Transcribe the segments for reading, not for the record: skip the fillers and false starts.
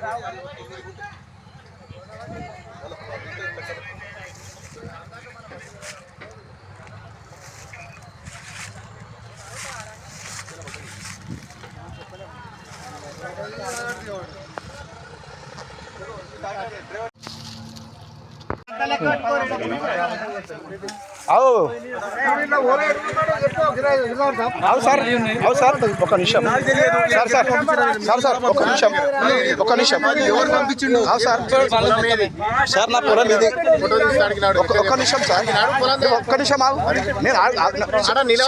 Sir ఒక నిమిషం ఒక నిమిషం సార్ నా పొలం ఇది ఒక్క నిమిషం సార్ ఒక్క నిమిషం ఆగు నేను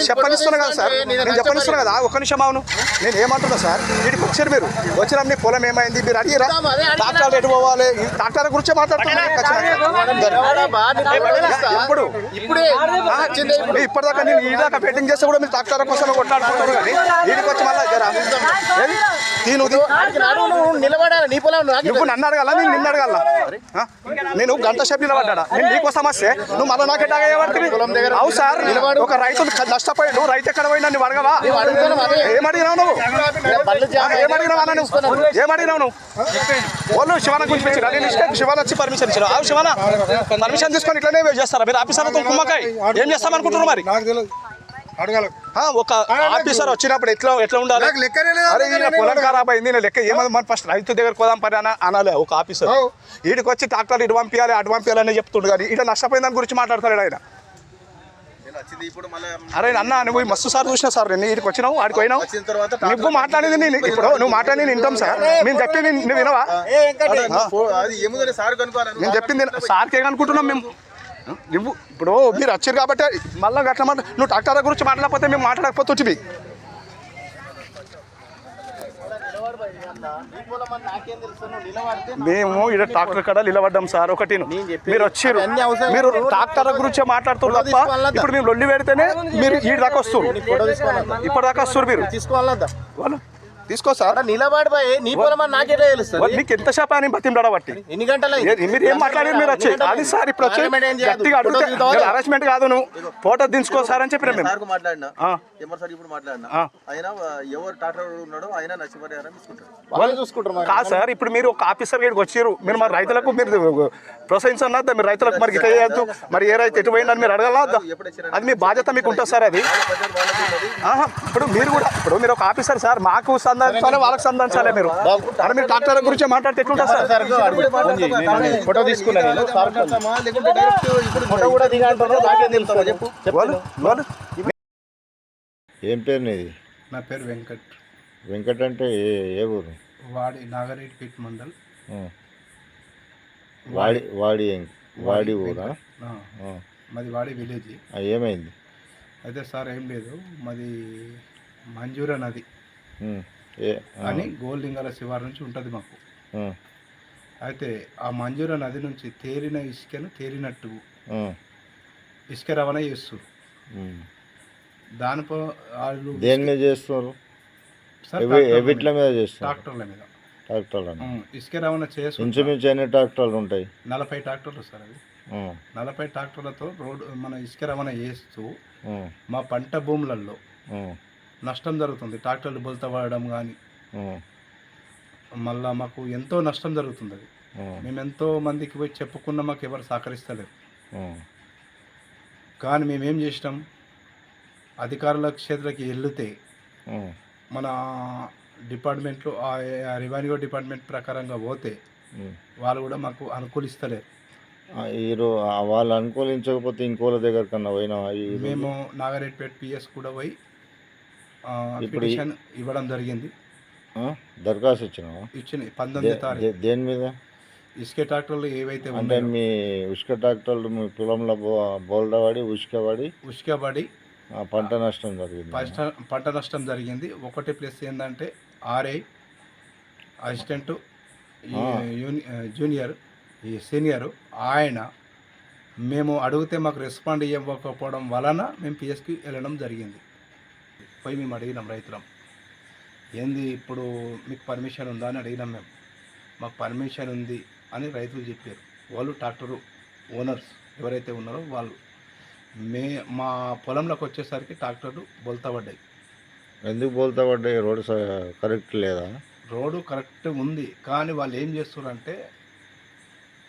చెప్పనిస్తున్నా కదా సార్ నేను చెప్పనిస్తున్నా కదా ఒక్క నిమిషం అవును నేను ఏమంటున్నా సార్ వీడికి వచ్చారు మీరు వచ్చిన మీ పొలం ఏమైంది మీరు అడిగిరా డాక్టర్ ఎటు పోవాలి డాక్టర్ గురించి మాట్లాడుతున్నారు ఇప్పటిదాకా నేను ఈ దాకా బెట్టింగ్ చేస్తే కూడా మీరు డాక్టర్ కోసం కొట్లాడుకుంటారు కానీ వీడికి వచ్చి మళ్ళీ నువ్వు నన్ను అడగాల నేను నిన్ను అడగాల నేను గంట సేపు నిలబడ్డా నేను నీకు సమస్య నువ్వు మళ్ళీ నాకే తాగేవాడికి అవు సార్ ఒక రైతు నష్టపోయాడు రైతు ఎక్కడ పోయినా నువ్వు అడగవా ఏమడిగినావు నువ్వు ఏమడిగినావు నువ్వు వాళ్ళు శివాన గురించి పెంచారు నేను ఇష్టం శివాన వచ్చి పర్మిషన్ ఇచ్చారు ఆ శివాన పర్మిషన్ తీసుకొని ఇట్లనే చేస్తారా మీరు ఆఫీసర్లతో కుమ్మకాయ ఏం చేస్తామనుకుంటున్నారు మరి ఒక ఆఫీసర్ వచ్చినప్పుడు ఎట్లా ఉండాలి పొలం ఖరాబ్ అయింది నేను లెక్క ఏమది మన ఫస్ట్ రైతు దగ్గర పోదాం పని అనాలి ఒక ఆఫీసర్ వీడికి వచ్చి డాక్టర్లు ఇటు పంపించాలి అటు పంపించాలని చెప్తుండు కానీ ఇట్లా నష్టపోయిన దాని గురించి మాట్లాడతాడు ఆయన అరే అన్న నువ్వు మస్తు సార్ చూసినా సార్ నేను వీడికి వచ్చినావు ఆడికి పోయినావు నువ్వు మాట్లాడేది నేను ఇప్పుడు నువ్వు మాట్లాడి నేను వింటాం సార్ మేము చెప్పింది నువ్వు వినవా నేను చెప్పింది సార్కి ఏమనుకుంటున్నాం మేము నువ్వు ఇప్పుడు మీరు వచ్చారు కాబట్టి మళ్ళీ అట్లా నువ్వు డాక్టర్ గురించి మాట్లాడకపోతే మేము మాట్లాడకపోతే మేము ఇక్కడ డాక్టర్ కాడ నిలబడ్డాం సార్ ఒకటి మీరు వచ్చారు మీరు డాక్టర్ గురించి మాట్లాడుతున్నారు తప్ప ఇప్పుడు మేము లొల్లి పెడితేనే మీరు ఈ దాకా వస్తారు ఇప్పటిదాకా వస్తారు మీరు వాళ్ళు తీసుకో సార్ నిలబడిపోయి నీ పొలం నాకేలా తెలుస్తుంది నీకు ఎంత శాప అని బతిండా బట్టి ఎన్ని గంటలు మీరు ఏం మాట్లాడారు మీరు వచ్చి అది సార్ ఇప్పుడు వచ్చి గట్టిగా అడిగితే హరాస్మెంట్ కాదు నువ్వు ఫోటో దించుకో సార్ అని చెప్పిన మేము మాట్లాడినా ఇప్పుడు మాట్లాడినా ఆయన ఎవరు డాక్టర్ ఉన్నాడో ఆయన నష్టపరిహారం చూసుకుంటారు కాదు సార్ ఇప్పుడు మీరు ఒక ఆఫీసర్ గడికి వచ్చారు మీరు మరి రైతులకు మీరు ప్రోత్సహించన్నద్దా మీరు రైతులకు మరి ఇట్లా చేయొద్దు మరి ఏ రైతు ఎటు పోయిందని మీరు అడగలద్దా అది మీ బాధ్యత మీకు ఉంటుంది సార్ అది ఇప్పుడు మీరు కూడా ఇప్పుడు మీరు ఒక ఆఫీసర్ సార్ మాకు సంధానించాలి వాళ్ళకి సంధానించాలి మీరు అరే మీరు డాక్టర్ గురించి మాట్లాడితే ఎట్లుంటుంది సార్ ఫోటో తీసుకున్నాను ఫోటో కూడా ఏం పేరు నీది? నా పేరు వెంకట్. వెంకట్ అంటే ఏ ఊరు? వాడి నాగరేట్పేట మండల్. వాడి ఊరా? మాది వాడి విలేజ్. ఏమైంది? అయితే సార్ ఏం లేదు, మాది మంజూరా నది అని గోల్లింగాల శివారు నుంచి ఉంటుంది మాకు. అయితే ఆ మంజూరా నది నుంచి తేలిన ఇసుకను తేలినట్టు ఇసుక రవాణా చేస్తారు. దానిపై వాళ్ళు దేని మీద చేస్తున్నారు? ఎవిట్ల మీద చేస్తారు? ట్రాక్టర్ల మీద. ట్రాక్టర్ల ఇసుక రవాణా చేస్తారు. ఇంచుమించు ఎన్ని ట్రాక్టర్లు ఉంటాయి? 40 ట్రాక్టర్లు సార్. అవి 40 ట్రాక్టర్లతో రోడ్డు మన ఇసుక రవాణా చేస్తూ మా పంట భూములలో నష్టం జరుగుతుంది. ట్రాక్టర్లు బొల్త పడడం కానీ మళ్ళా మాకు ఎంతో నష్టం జరుగుతుంది. అది మేము ఎంతో మందికి పోయి చెప్పుకున్నా మాకు ఎవరు సహకరిస్తలేరు. కానీ మేమేం చేసినాం, అధికారుల క్షేత్రకి వెళ్తే మన డిపార్ట్మెంట్లో రెవెన్యూ డిపార్ట్మెంట్ ప్రకారంగా పోతే వాళ్ళు కూడా మాకు అనుకూలిస్తలేరు. వాళ్ళు అనుకూలించకపోతే ఇంకోళ్ళ దగ్గర కన్నా పోయినా మేము నాగారెడ్డిపేట పిఎస్ కూడా పోయి పిటిషన్ ఇవ్వడం జరిగింది. దరఖాస్తు ఇచ్చిన 19 తారీఖు. దేని మీద? ఇసుక ట్రాక్టర్లు ఏవైతే అంటే మీ ఉసుక ట్రాక్టర్లు మీ పొలంలో బోల్డబడి ఉసుకబడి పంట నష్టం జరిగింది. పంట నష్టం జరిగింది. ఒకటి ప్లస్ ఏంటంటే ఆర్ఐ అసిస్టెంట్ జూనియర్ ఈ సీనియర్ ఆయన మేము అడిగితే మాకు రెస్పాండ్ ఇవ్వకపోవడం వలన మేము పిఎస్కి వెళ్ళడం జరిగింది. పోయి మేము అడిగినాం రైతులం, ఏంది ఇప్పుడు మీకు పర్మిషన్ ఉందా అని అడిగినాం. మేము మాకు పర్మిషన్ ఉంది అని రైతులు చెప్పారు. వాళ్ళు ట్రాక్టర్ ఓనర్స్ ఎవరైతే ఉన్నారో వాళ్ళు మా పొలంలోకి వచ్చేసరికి ట్రాక్టర్లు బోల్తా పడ్డాయి. ఎందుకు బోల్తా పడ్డాయి? రోడ్డు కరెక్ట్ లేదా? రోడ్డు కరెక్ట్ ఉంది, కానీ వాళ్ళు ఏం చేస్తున్నారంటే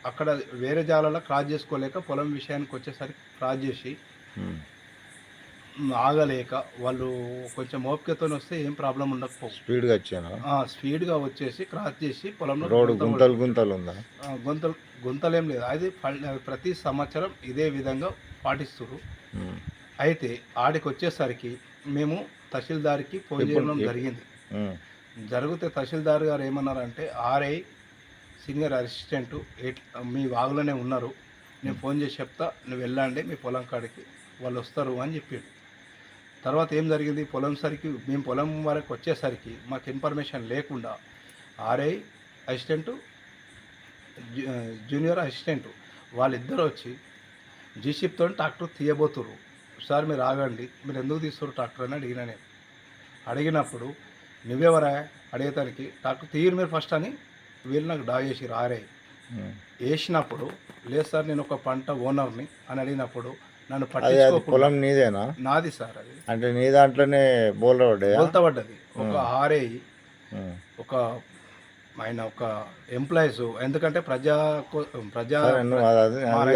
అక్కడ వేరే జాలలో క్రాస్ చేసుకోలేక పొలం విషయానికి వచ్చేసరికి క్రాస్ చేసి ఆగలేక వాళ్ళు కొంచెం ఓపికతో వస్తే ఏం ప్రాబ్లం ఉండకపోవు. స్పీడ్గా వచ్చాను. స్పీడ్గా వచ్చేసి క్రాస్ చేసి పొలంలో రోడ్డు గుంతలు ఉందా? గుంతలేం లేదు. అది ప్రతి సంవత్సరం ఇదే విధంగా పాటిస్తున్నారు. అయితే ఆడికి వచ్చేసరికి మేము తహసీల్దార్కి ఫోన్ చేయడం జరిగింది. జరిగితే తహసీల్దార్ గారు ఏమన్నారంటే ఆర్ఐ సీనియర్ అసిస్టెంట్ మీ వాగులోనే ఉన్నారు, నేను ఫోన్ చేసి చెప్తా, నువ్వు వెళ్ళండి మీ పొలం కాడికి, వాళ్ళు వస్తారు అని చెప్పాడు. తర్వాత ఏం జరిగింది, మేము పొలం వరకు వచ్చేసరికి మాకు ఇన్ఫర్మేషన్ లేకుండా ఆర్ఐ అసిస్టెంటు జూనియర్ అసిస్టెంట్ వాళ్ళిద్దరు వచ్చి జీసీప్తో ట్రాక్టర్ తీయబోతుర్రు. సార్ మీరు ఆగండి, మీరు ఎందుకు తీస్తారు ట్రాక్టర్ అని అడిగినా. నేను అడిగినప్పుడు నువ్వెవరా అడిగేతానికి, ట్రాక్టర్ తీయరు మీరు ఫస్ట్ అని వీళ్ళు నాకు డా చేసి ఆర్ఐ వేసినప్పుడు, లేదు సార్ నేను ఒక పంట ఓనర్ని అని అడిగినప్పుడు నన్ను పట్టించుకోకుండా, పొలం నీదేనా? నాది సార్. అది అంటే నీ దాంట్లోనే బోల్తపడ్డది. ఒక ఆర్ఐ ఒక ఆయన ఒక ఎంప్లాయీస్, ఎందుకంటే ప్రజా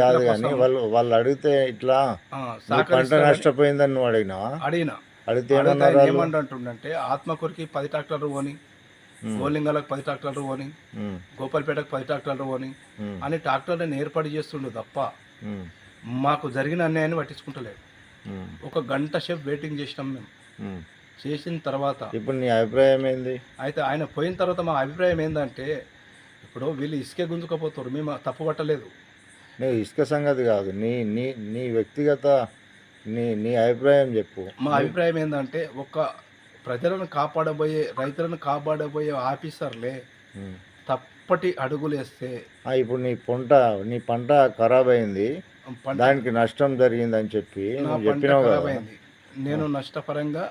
కాదు కానీ వాళ్ళు అడిగితే ఇట్లా పంట నష్టపోయిందని నువ్వు అడిగినా? అడిగితే ఏమంటుండంటే ఆత్మకూరికి 10 ట్రాక్టర్లు పోని, గోలింగాలకు 10 ట్రాక్టర్లు పోని, గోపాల్పేటకు 10 ట్రాక్టర్లు పోని అని ట్రాక్టర్లను ఏర్పాటు చేస్తుండు తప్ప మాకు జరిగిన అన్యాయాన్ని పట్టించుకుంటలేదు. ఒక గంట సేపు వెయిటింగ్ చేసినాం మేము. చేసిన తర్వాత ఇప్పుడు నీ అభిప్రాయం ఏంది? అయితే ఆయన పోయిన తర్వాత మా అభిప్రాయం ఏంటంటే, ఇప్పుడు వీళ్ళు ఇసుకే గుంజుకపోతారు, మేము తప్పు పట్టలేదు. నువ్వు ఇసుక సంగతి కాదు, నీ నీ నీ వ్యక్తిగత నీ అభిప్రాయం చెప్పు. మా అభిప్రాయం ఏంటంటే, ఒక ప్రజలను కాపాడబోయే రైతులను కాపాడబోయే ఆఫీసర్లే తప్పటి అడుగులు వేస్తే, ఇప్పుడు నీ పంట ఖరాబ్ అయింది, దానికి నష్టం జరిగిందని చెప్పి చెప్పినావు కదా. నేను నష్టపరంగా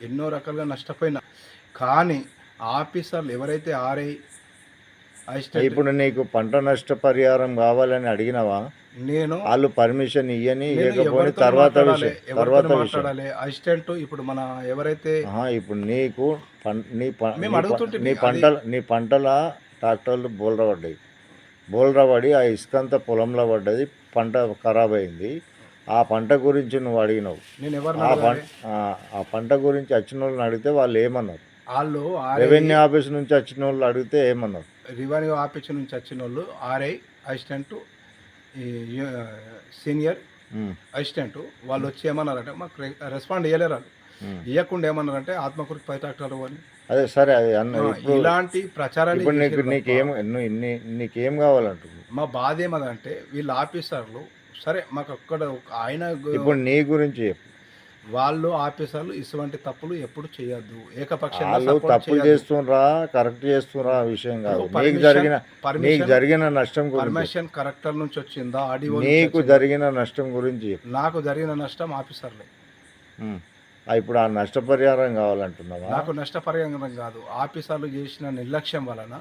ఎన్నో రకాలుగా నష్టపోయినా, కానీ ఆఫీసర్లు ఎవరైతే ఆర్ఐ అసిస్టెంట్, ఇప్పుడు నీకు పంట నష్ట పరిహారం కావాలని అడిగినావా? నేను వాళ్ళు పర్మిషన్ ఇయ్యని ఇవ్వకపోతే తర్వాత మాట్లాడాలి. అసిస్టెంట్ ఇప్పుడు మన ఎవరైతే ఇప్పుడు నీకు నీ పంటల ట్రాక్టర్లు బోల్రపడి ఆ ఇసుకంతా పొలంలో పడ్డది, పంట ఖరాబ్ అయింది. ఆ పంట గురించి నువ్వు అడిగినావు. ఆ పంట గురించి వచ్చిన వాళ్ళని అడిగితే వాళ్ళు ఏమన్నారు? వాళ్ళు రెవెన్యూ ఆఫీస్ నుంచి వచ్చిన వాళ్ళు అడిగితే ఏమన్నారు? రెవెన్యూ ఆఫీస్ నుంచి వచ్చిన వాళ్ళు ఆర్ఐ అసిస్టెంట్ సీనియర్ అసిస్టెంట్ వాళ్ళు వచ్చి ఏమన్నారంటే, మాకు రెస్పాండ్ ఇవ్వలేరు. వాళ్ళు ఇవ్వకుండా ఏమన్నారంటే ఆత్మకూరికి 10 ట్రాక్టర్లు అని. అదే సరే, అది ఇలాంటి ప్రచారాలు నీకేం కావాలంటుంది? మా బాధ ఏమదంటే వీళ్ళ ఆఫీసర్లు సరే మాకు అక్కడ ఆయన ఇప్పుడు నీ గురించి వాళ్ళు ఆఫీసర్లు ఇటువంటి తప్పులు ఎప్పుడు చేయొద్దు, ఏకపక్షంగా తప్పులు చేస్తున్నా కరెక్ట్ చేస్తున్నా విషయం కాదు. నీకు జరిగిన నష్టం పర్మిషన్ కలెక్టర్ నుంచి వచ్చిందా, ఆడియో నీకు జరిగిన నష్టం గురించి? నాకు జరిగిన నష్టం ఆఫీసర్లే. ఇప్పుడు ఆ నష్టపరిహారం కావాలంటున్నావా? నాకు నష్టపరిహారం కాదు, ఆఫీసర్లు చేసిన నిర్లక్ష్యం వలన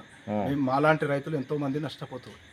మాలాంటి రైతులు ఎంతో మంది నష్టపోతున్నారు.